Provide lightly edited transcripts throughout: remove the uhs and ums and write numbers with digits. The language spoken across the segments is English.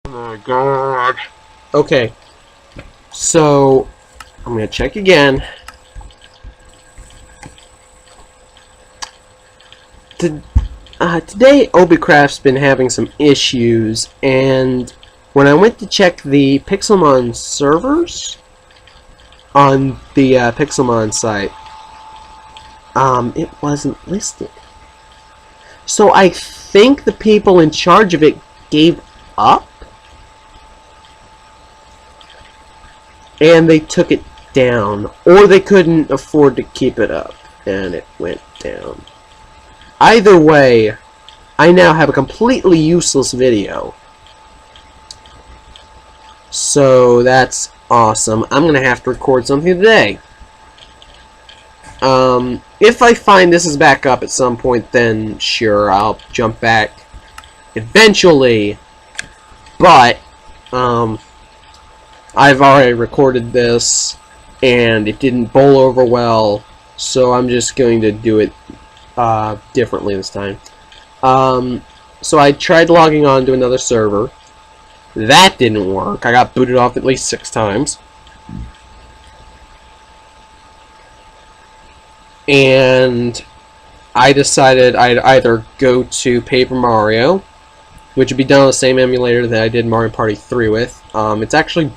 Oh my god. Okay, so I'm gonna check again. Today, Obicraft's been having some issues, and when I went to check the Pixelmon servers on the Pixelmon site, it wasn't listed. So I think the people in charge of it gave up, and they took it down, or they couldn't afford to keep it up, and it went down. Either way, I now have a completely useless video. So that's awesome. I'm going to have to record something today. If I find this is back up at some point, then sure, I'll jump back eventually. But, I've already recorded this, and it didn't bowl over well, so I'm just going to do it differently this time. So I tried logging on to another server. That didn't work. I got booted off at least 6 times. And I decided I'd either go to Paper Mario, which would be done on the same emulator that I did Mario Party 3 with. It's actually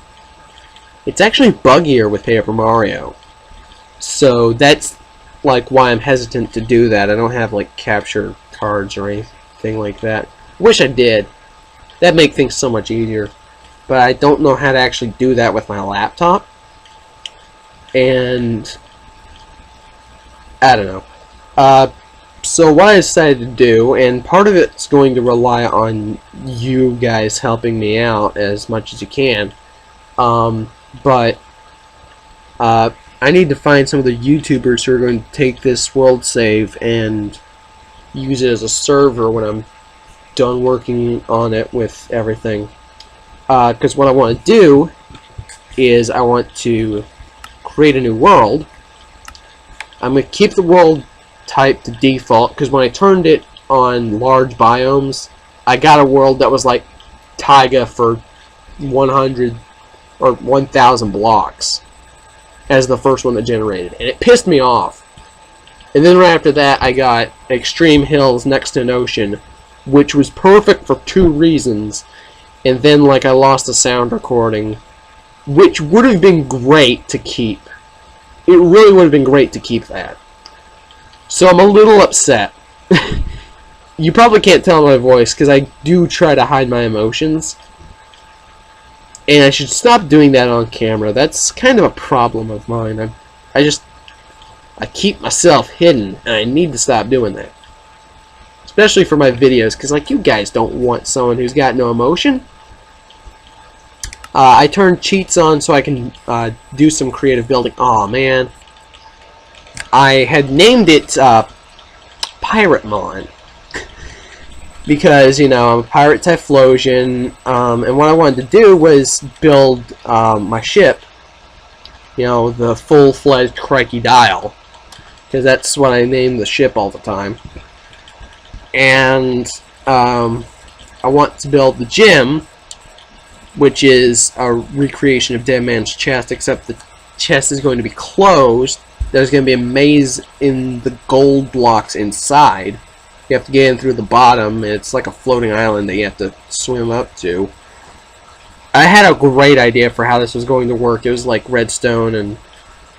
buggier with Paper Mario. So that's like why I'm hesitant to do that. I don't have like capture cards or anything like that. Wish I did. That'd make things so much easier. But I don't know how to actually do that with my laptop. And I don't know. So what I decided to do, and part of it's going to rely on you guys helping me out as much as you can. But I need to find some of the YouTubers who are going to take this world save and use it as a server when I'm done working on it with everything. Because what I want to do is I want to create a new world. I'm going to keep the world type to default, because when I turned it on large biomes, I got a world that was like taiga for 100 or 1,000 blocks as the first one that generated, and it pissed me off. And then right after that, I got extreme hills next to an ocean, which was perfect for 2 reasons. And then like I lost the sound recording, which would have been great to keep. It really would have been great to keep that. So I'm a little upset. You probably can't tell my voice because I do try to hide my emotions. And I should stop doing that on camera. That's kind of a problem of mine. I keep myself hidden, and I need to stop doing that. Especially for my videos, because like you guys don't want someone who's got no emotion. I turned cheats on so I can do some creative building. Aw, man. I had named it Piratemon. Because, you know, I'm a pirate Typhlosion, and what I wanted to do was build my ship, you know, the full-fledged Crikey-Dial, because that's what I name the ship all the time. And I want to build the gym, which is a recreation of Dead Man's Chest, except the chest is going to be closed. There's going to be a maze in the gold blocks inside. You have to get in through the bottom. It's like a floating island that you have to swim up to. I had a great idea for how this was going to work. It was like redstone and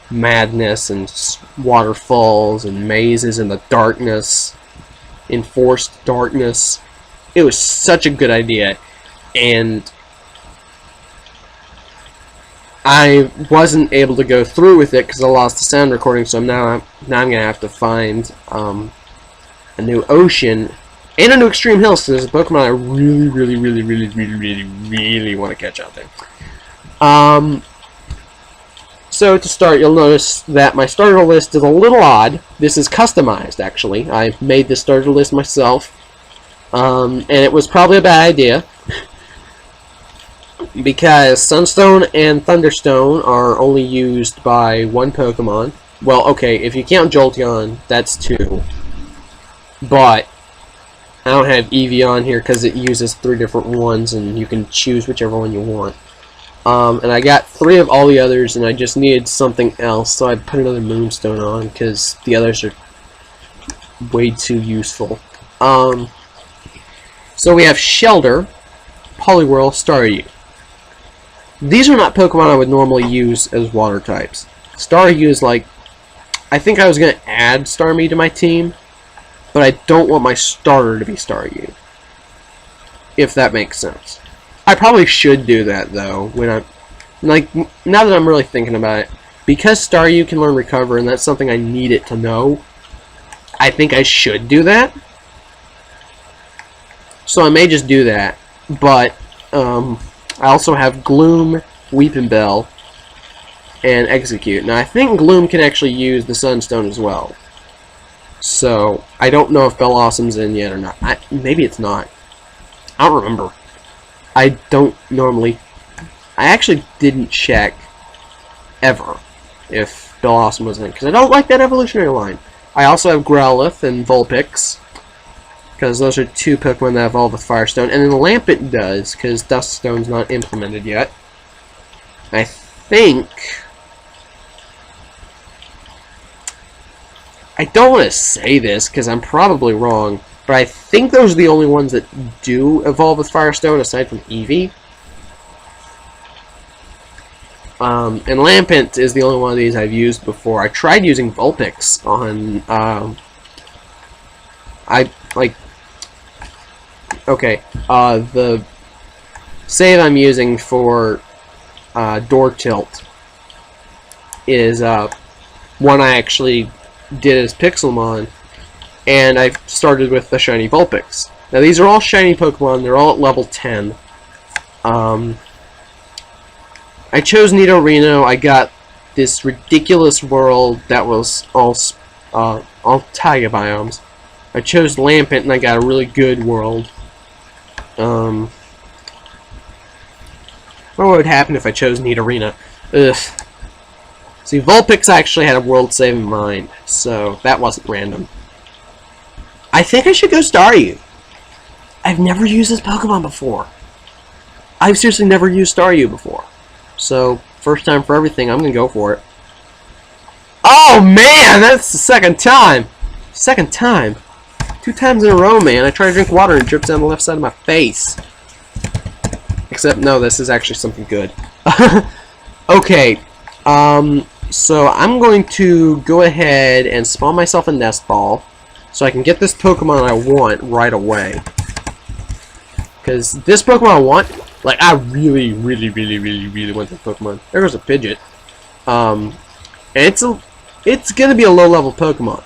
madness and waterfalls and mazes in the darkness, enforced darkness. It was such a good idea, and I wasn't able to go through with it because I lost the sound recording. So now I'm gonna have to find a new ocean and a new extreme hills. So there's a Pokemon I really want to catch out there. So to start, you'll notice that my starter list is a little odd. This is customized, actually. I made this starter list myself, and it was probably a bad idea because Sunstone and Thunderstone are only used by 1 Pokemon. Well, okay, if you count Jolteon, that's 2. But I don't have Eevee on here because it uses 3 different ones, and you can choose whichever one you want. And I got 3 of all the others, and I just needed something else, so I put another Moonstone on because the others are way too useful. So we have Shelter, Poliwhirl, Staryu. These are not Pokemon I would normally use as water types. Staryu is like, I think I was going to add Starmie to my team, but I don't want my starter to be Staryu, if that makes sense. I probably should do that though, when I'm, like, now that I'm really thinking about it, because Staryu can learn Recover, and that's something I need it to know, I think I should do that. So I may just do that, but I also have Gloom, Weepinbell, and Execute. Now I think Gloom can actually use the Sunstone as well. So I don't know if Bellosom's in yet or not. Maybe it's not. I don't remember. I don't normally... I actually didn't check ever if Bellosom was in, because I don't like that evolutionary line. I also have Growlithe and Vulpix, because those are 2 Pokemon that evolve with Firestone. And then Lampent does, because Duskstone's not implemented yet. I think... I don't want to say this, because I'm probably wrong, but I think those are the only ones that do evolve with Firestone, aside from Eevee. And Lampent is the only one of these I've used before. I tried using Vulpix on, the save I'm using for, Door Tilt is, one I actually did as Pixelmon, and I started with the shiny Vulpix. Now these are all shiny Pokemon, they're all at level 10. I chose Nidorino. I got this ridiculous world that was all Taiga biomes. I chose Lampent, and I got a really good world. What would happen if I chose Nidorino? Ugh. See, Vulpix actually had a world save in mind, so that wasn't random. I think I should go Staryu. I've never used this Pokemon before. I've seriously never used Staryu before. So, first time for everything, I'm gonna go for it. Oh man, that's the second time! Second time. 2 times in a row, man. I try to drink water and it drips down the left side of my face. Except, no, this is actually something good. Okay, so I'm going to go ahead and spawn myself a Nest Ball so I can get this Pokemon I want right away. Because this Pokemon I want, like, I really want this Pokemon. There goes a Pidgeot. And it's gonna be a low-level Pokemon.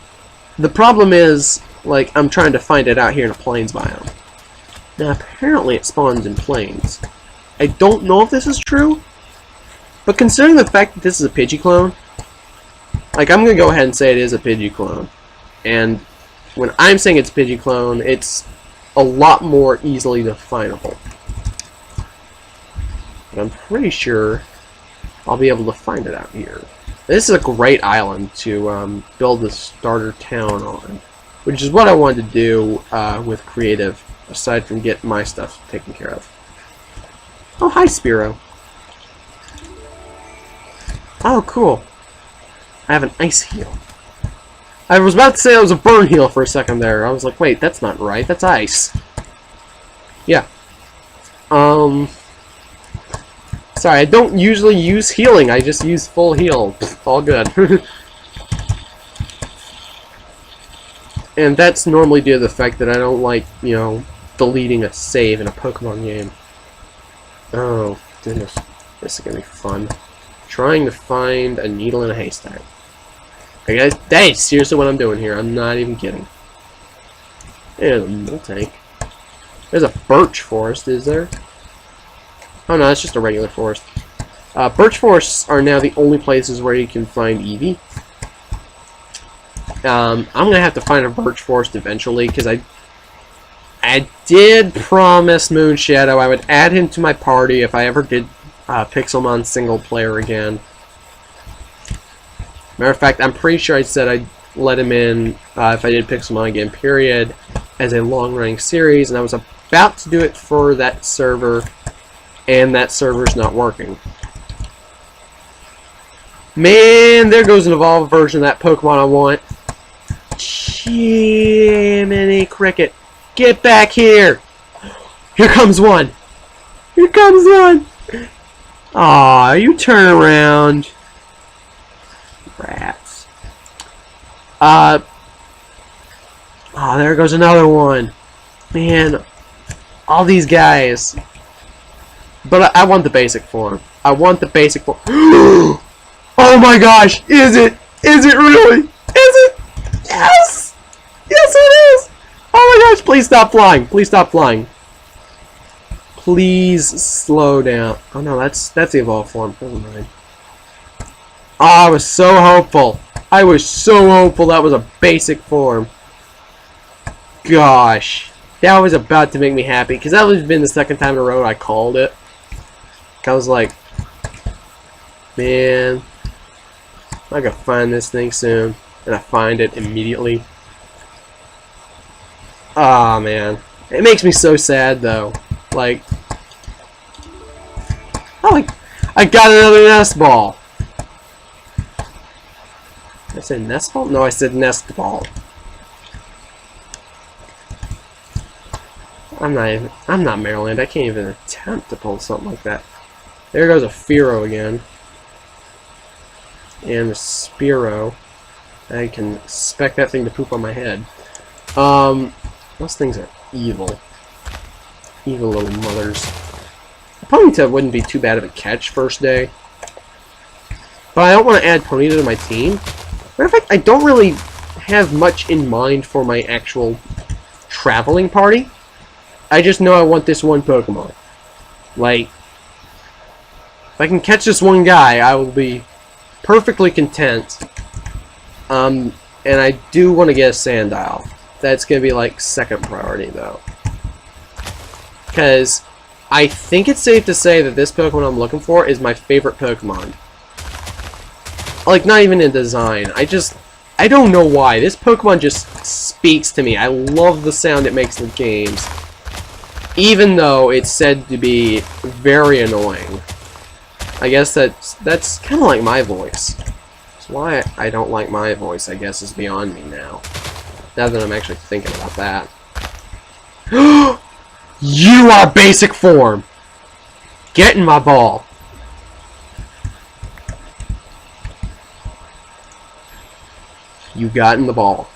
The problem is, like, I'm trying to find it out here in a plains biome. Now, apparently it spawns in plains. I don't know if this is true, but considering the fact that this is a Pidgey-clone, like, I'm gonna go ahead and say it is a Pidgey-clone. And when I'm saying it's Pidgey-clone, it's a lot more easily definable. But I'm pretty sure I'll be able to find it out here. This is a great island to build a starter town on, which is what I wanted to do with creative, aside from getting my stuff taken care of. Oh, hi, Spearow. Oh, cool. I have an ice heal. I was about to say it was a burn heal for a second there. I was like, wait, that's not right. That's ice. Yeah. Sorry, I don't usually use healing. I just use full heal. All good. And that's normally due to the fact that I don't like, you know, deleting a save in a Pokemon game. Oh, goodness. This is gonna be fun. Trying to find a needle in a haystack. Hey guys, that is seriously what I'm doing here. I'm not even kidding. There's a Miltank. There's a birch forest, is there? Oh no, it's just a regular forest. Birch forests are now the only places where you can find Eevee. I'm gonna have to find a birch forest eventually, because I did promise Moonshadow I would add him to my party if I ever did Pixelmon single player again. Matter of fact, I'm pretty sure I said I'd let him in if I did Pixelmon again, period. as a long-running series, and I was about to do it for that server, and that server's not working. Man, there goes an evolved version of that Pokemon I want. Jiminy Cricket. Get back here! Here comes one! Here comes one! Aw, you turn around. Rats. Oh, there goes another one. Man, all these guys. But I want the basic form. I want the basic form. Oh my gosh! Is it? Is it really? Is it? Yes! Yes, it is! Oh my gosh! Please stop flying! Please stop flying! Please slow down. Oh no, that's the evolved form. Never mind. Oh, I was so hopeful. I was so hopeful that was a basic form. Gosh, that was about to make me happy because that was been the second time in a row I called it. I was like, man, I gotta find this thing soon, and I find it immediately. Ah, man, it makes me so sad though. Like, oh, I got another nest ball. Did I say nest ball? No, I said nest ball. I'm not Maryland. I can't even attempt to pull something like that. There goes a Fearow again. And a Spearow. I can expect that thing to poop on my head. Those things are evil. Evil little mothers. Ponyta wouldn't be too bad of a catch first day. But I don't want to add Ponyta to my team. Matter of fact, I don't really have much in mind for my actual traveling party. I just know I want this one Pokemon. Like, if I can catch this one guy, I will be perfectly content. And I do want to get a Sandile. That's going to be like second priority though. Because I think it's safe to say that this Pokemon I'm looking for is my favorite Pokemon. Like, not even in design. I don't know why. This Pokemon just speaks to me. I love the sound it makes in the games. Even though it's said to be very annoying. I guess that's kind of like my voice. So why I don't like my voice, I guess, is beyond me now. Now that I'm actually thinking about that. You are basic form! Get in my ball! You got in the ball.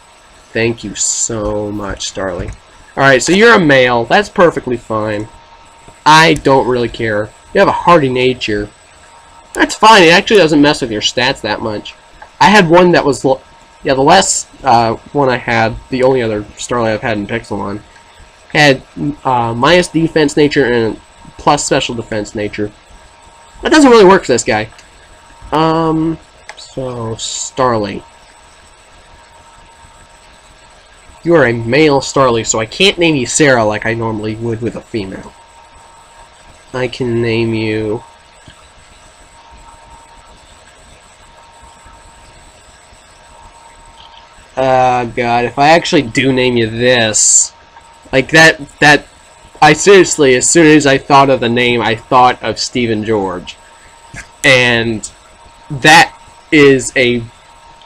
Thank you so much, Starly. Alright, so you're a male. That's perfectly fine. I don't really care. You have a hardy nature. That's fine. It actually doesn't mess with your stats that much. I had one that was... Yeah, the last one I had, the only other Starly I've had in Pixelmon, had minus defense nature and plus special defense nature. That doesn't really work for this guy. So, Starly. You are a male Starly, so I can't name you Sarah like I normally would with a female. I can name you... God, if I actually do name you this... Like, that... I seriously, as soon as I thought of the name, I thought of Stephen George. And that is a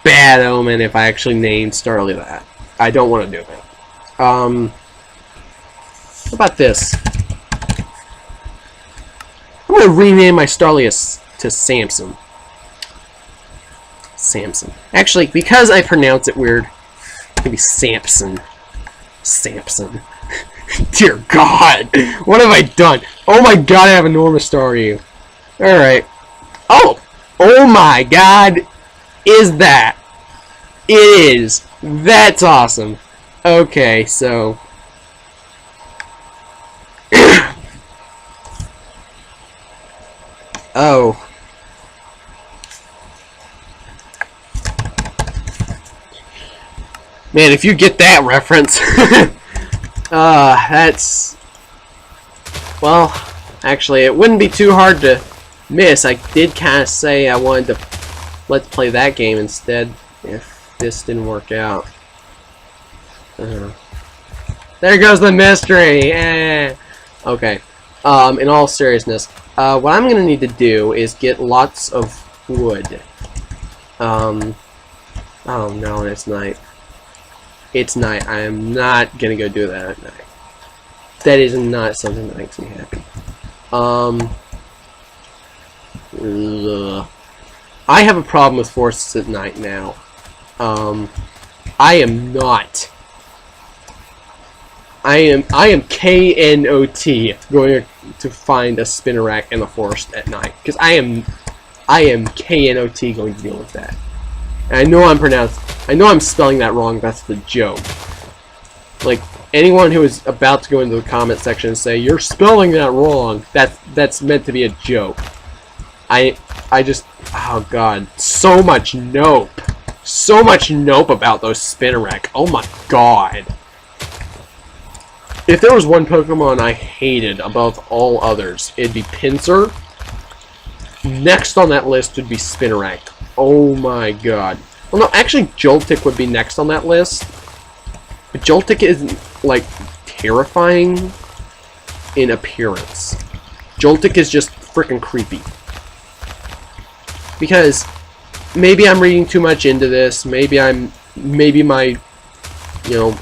bad omen if I actually named Starly that. I don't want to do it. How about this? I'm going to rename my Starly to Samson. Samson. Actually, because I pronounce it weird, maybe Samson. Samson. Dear God! What have I done? Oh my God, I have enormous Staryu. Alright. Oh! Oh my God! Is that? It is! That's awesome! Okay, so... Oh. Man, if you get that reference... that's... Well, actually, it wouldn't be too hard to miss. I did kind of say I wanted to let's play that game instead if this didn't work out. There goes the mystery. Okay. In all seriousness, what I'm gonna need to do is get lots of wood. Oh no, it's night. It's night. I am not gonna go do that at night. That is not something that makes me happy. I have a problem with forests at night now. I am not. I am KNOT going to find a spinner rack in the forest at night, because I am KNOT going to deal with that. And I know I'm spelling that wrong. That's the joke. Like, anyone who is about to go into the comment section and say you're spelling that wrong, that's meant to be a joke. I just, oh god, so much nope about those spinner rack. Oh my god. If there was one Pokemon I hated above all others, it'd be Pinsir. Next on that list would be Spinarak. Oh my god. Well, no, actually Joltik would be next on that list. But Joltik is, like, terrifying in appearance. Joltik is just freaking creepy. Because maybe I'm reading too much into this. Maybe my, you know,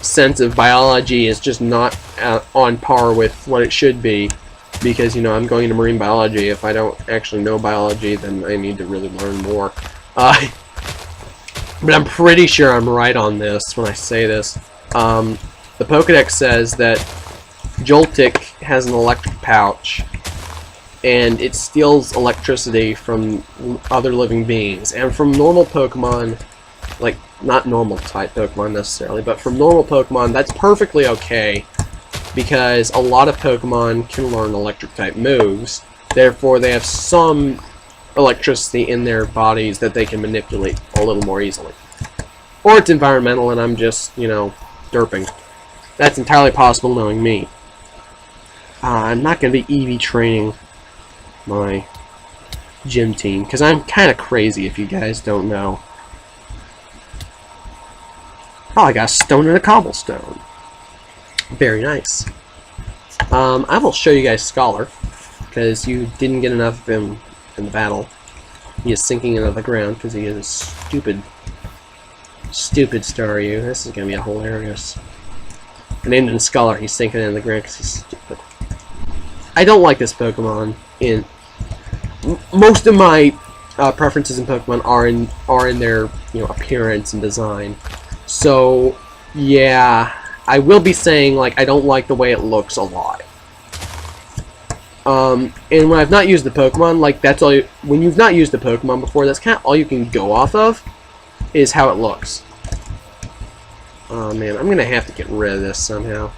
sense of biology is just not on par with what it should be, because, you know, I'm going into marine biology. If I don't actually know biology, then I need to really learn more. But I'm pretty sure I'm right on this when I say this. The Pokedex says that Joltik has an electric pouch, and it steals electricity from other living beings, and from normal Pokemon, like, not normal type Pokemon necessarily, but from normal Pokemon, that's perfectly okay, because a lot of Pokemon can learn electric type moves, therefore they have some electricity in their bodies that they can manipulate a little more easily. Or it's environmental and I'm just, you know, derping. That's entirely possible knowing me. I'm not going to be EV training my gym team, because I'm kind of crazy if you guys don't know. Oh, I got a stone and a cobblestone. Very nice. I will show you guys Scholar, because you didn't get enough of him in the battle. He is sinking into the ground because he is a stupid Staryu. This is going to be hilarious. I named him Scholar. He's sinking into the ground because he's stupid. I don't like this Pokemon. Most of my preferences in Pokemon are in their, you know, appearance and design. So, yeah, I will be saying, like, I don't like the way it looks a lot. And when I've not used the Pokemon, like, that's all when you've not used the Pokemon before, that's kind of all you can go off of, is how it looks. Oh, man, I'm gonna have to get rid of this somehow.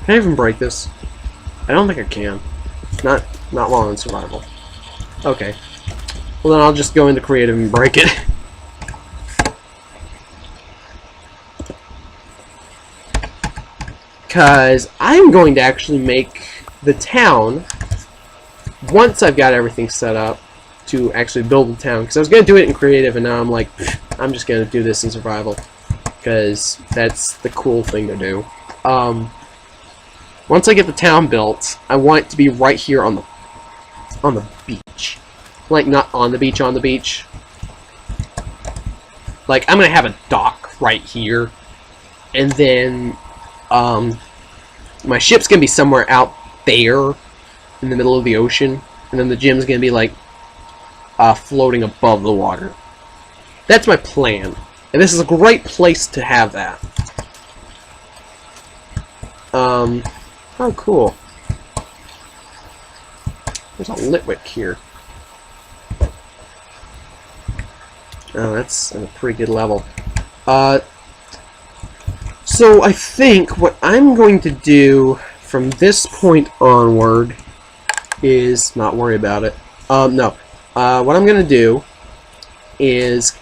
Can I even break this? I don't think I can. Not while in survival. Okay. Well, then I'll just go into creative and break it. Because I'm going to actually make the town, once I've got everything set up, to actually build the town. Because I was going to do it in creative, and now I'm like, I'm just going to do this in survival. Because that's the cool thing to do. Once I get the town built, I want it to be right here on the beach. Like, not on the beach. Like, I'm gonna have a dock right here, and then, my ship's gonna be somewhere out there, in the middle of the ocean, and then the gym's gonna be, like, floating above the water. That's my plan, and this is a great place to have that. Oh, cool. There's a Litwick here. Oh, that's a pretty good level. So I think what I'm going to do from this point onward is not worry about it. No. What I'm going to do is,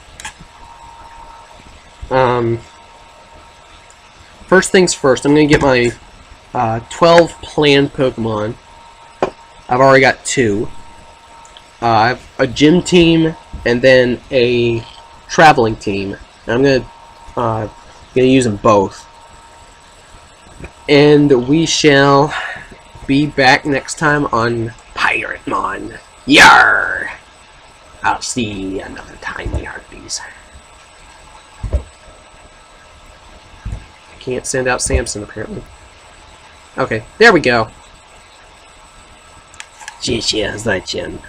first things first, I'm going to get my 12 planned Pokemon. I've already got 2. I have a gym team and then a traveling team. And I'm going to Gonna use them both. And we shall be back next time on Piratemon. Yar! I'll see you another time, me heartbeats. Can't send out Samson, apparently. Okay, there we go. 谢谢再见。